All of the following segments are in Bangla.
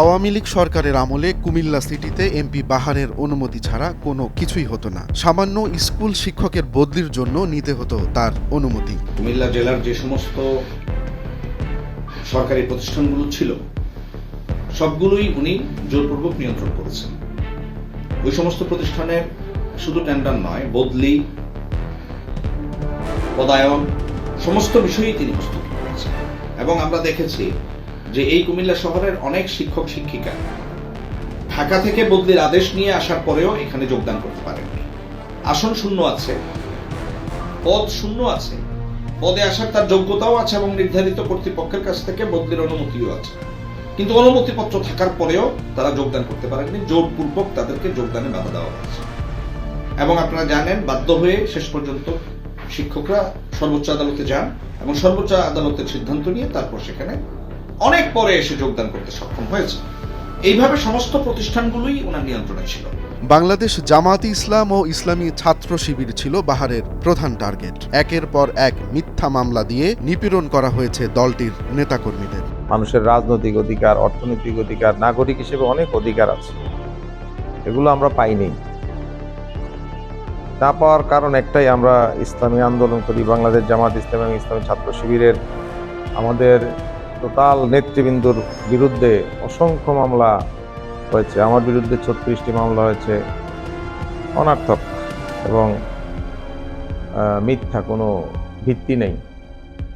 আওয়ামী লীগ সরকারের আমলে কুমিল্লা সিটিতে এমপি বাহারের অনুমতি ছাড়া কোনো কিছুই হতো না। সামান্য স্কুল শিক্ষকের বদলির জন্য নিতে হতো তার অনুমতি। কুমিল্লা জেলার যে সমস্ত সরকারি প্রতিষ্ঠানগুলো ছিল সবগুলোই উনি জোরপূর্বক নিয়ন্ত্রণ করেছেন। ওই সমস্ত প্রতিষ্ঠানের শুধু টেন্ডার নয়, বদলি, পদায়ন, সমস্ত বিষয়েই তিনি হস্তক্ষেপ করেছেন। এবং আমরা দেখেছি যে এই কুমিল্লা শহরের অনেক শিক্ষক শিক্ষিকা ঢাকা থেকে বদলির আদেশ নিয়ে আসার পরেও এখানে যোগদান করতে পারেননি। আসন শূন্য আছে, পদ শূন্য আছে, পদে আসার তার যোগ্যতাও আছে এবং নির্ধারিত কর্তৃপক্ষের কাছ থেকে বদলির অনুমতিও আছে, কিন্তু অনুমতিপত্র থাকার পরেও তারা যোগদান করতে পারেননি। জোরপূর্বক তাদেরকে যোগদানে বাধা দেওয়া হয়েছে এবং আপনারা জানেন বাধ্য হয়ে শেষ পর্যন্ত শিক্ষকরা সর্বোচ্চ আদালতে যান এবং সর্বোচ্চ আদালতের সিদ্ধান্ত নিয়ে তারপর সেখানে অনেক পরে এসে যোগদান করতে সক্ষম হয়েছে। এইভাবে সমস্ত প্রতিষ্ঠানগুলোই ওনার নিয়ন্ত্রণে ছিল। বাংলাদেশ জামায়াতে ইসলাম ও ইসলামী ছাত্র শিবির ছিল বাহারের প্রধান টার্গেট। একের পর এক মিথ্যা মামলা দিয়ে নিপীড়ন করা হয়েছে দলটির নেতাকর্মীদের। মানুষের রাজনৈতিক অধিকার, অর্থনৈতিক অধিকার, নাগরিক হিসেবে অনেক অধিকার আছে, এগুলো আমরা পাইনি। না পাওয়ার কারণ একটাই, আমরা ইসলামী আন্দোলন করি। বাংলাদেশ জামায়াত ইসলাম এবং ইসলামী ছাত্র শিবিরের আমাদের টোটাল নেতৃবৃন্দর বিরুদ্ধে অসংখ্য মামলা হয়েছে। আমার বিরুদ্ধে 36টি মামলা হয়েছে, অনর্থক এবং মিথ্যা, কোনো ভিত্তি নেই,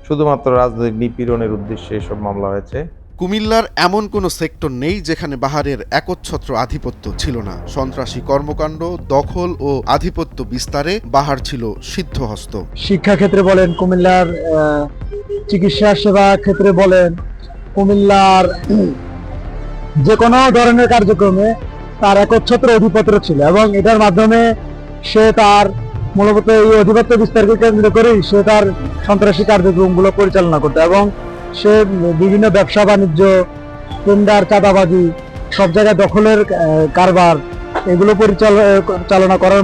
শুধুমাত্র রাজনৈতিক নিপীড়নের উদ্দেশ্যে এসব মামলা হয়েছে। কুমিল্লার এমন কোনো সেক্টর নেই যেখানে বাহারের একচ্ছত্র আধিপত্য ছিল না। সন্ত্রাসী কর্মকাণ্ড, দখল ও আধিপত্য বিস্তারে বাহার ছিল সিদ্ধহস্ত। শিক্ষা ক্ষেত্রে বলেন, কুমিল্লার চিকিৎসা সেবা ক্ষেত্রে বলেন, কুমিল্লার যে কোনো ধরনের কার্যক্রমে তার একচ্ছত্র অধিপত্য ছিল এবং এটার মাধ্যমে সে তার মূলত এই অধিপত্য বিস্তারকে কেন্দ্র করেই সে তার সন্ত্রাসী কার্যক্রমগুলো পরিচালনা করত এবং সে বিভিন্ন ব্যবসা বাণিজ্য, টেন্ডার, চাঁদাবাজি, সব জায়গায় দখলের কারবার, এগুলো পরিচালনা করার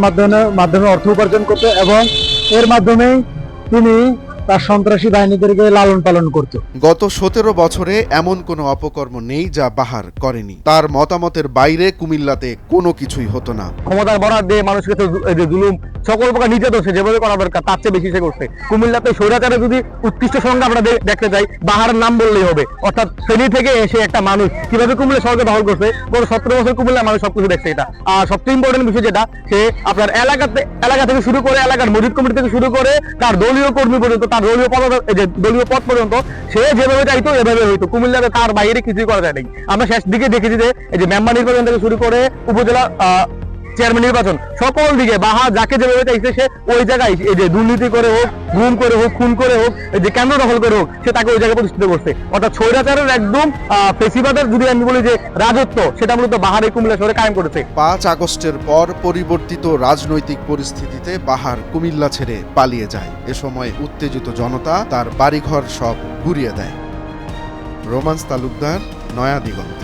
মাধ্যমে অর্থ উপার্জন করত এবং এর মাধ্যমেই তিনি তার সন্ত্রাসী বাহিনীদেরকে লালন পালন করত। গত 17 বছরে এমন কোনো অপকর্ম নেই যা বাহার করেনি। তার মতামতের বাইরে কুমিল্লাতে কোনো কিছুই হতো না। ক্ষমতার বরাদ দিয়ে মানুষকে জুলুম, সকল প্রকার নির্যাতন সে যেভাবে করা দরকার তার চেয়ে বেশি সে করছে। কুমিল্লাতে স্বৈরাচারের যদি উৎকৃষ্ট সংখ্যা আমরা দেখতে যাই, বাহারের নাম বললেই হবে। অর্থাৎ ফেনী থেকে এসে একটা মানুষ কিভাবে কুমিল্লা শহরকে দখল করছে, গত 17 বছর কুমিল্লা মানুষ সবকিছু দেখছে। এটা আর সবচেয়ে ইম্পর্টেন্ট বিষয় যেটা, সে আপনার এলাকা থেকে শুরু করে, এলাকার মসজিদ কমিটি থেকে শুরু করে তার দলীয় কর্মী পর্যন্ত, তার দলীয় পদ পর্যন্ত সে যেভাবে চাইতো এভাবে হইতো। কুমিল্লাতে তার বাইরে কিছুই করা যায় নাই। আমরা শেষ দিকে দেখেছি যে এই যে মেম্বার নির্বাচন থেকে শুরু করে উপজেলা চেয়ারম্যান নির্বাচন, সকল দিকে বাহার যাকে যেভাবে চাইছে সে ওই জায়গায় এই যে দুর্নীতি করে হোক, গুম করে হোক, খুন করে হোক, যে কেন্দ্র দখল করে হোক, সে তাকে ওই জায়গায় প্রতিষ্ঠিত করছে। অর্থাৎ স্বৈরাচারের একদম ফেসিবাদের যদি আমি বলি যে রাজত্ব, সেটা মূলত বাহার এই কুমিল্লা শহরে কায়েম করেছে। 5 আগস্টের পর পরিবর্তিত রাজনৈতিক পরিস্থিতিতে বাহার কুমিল্লা ছেড়ে পালিয়ে যায়। এ সময় উত্তেজিত জনতা তার বাড়িঘর সব গুড়িয়ে দেয়। রোমান্স তালুকদার, নয়া দিগন্ত।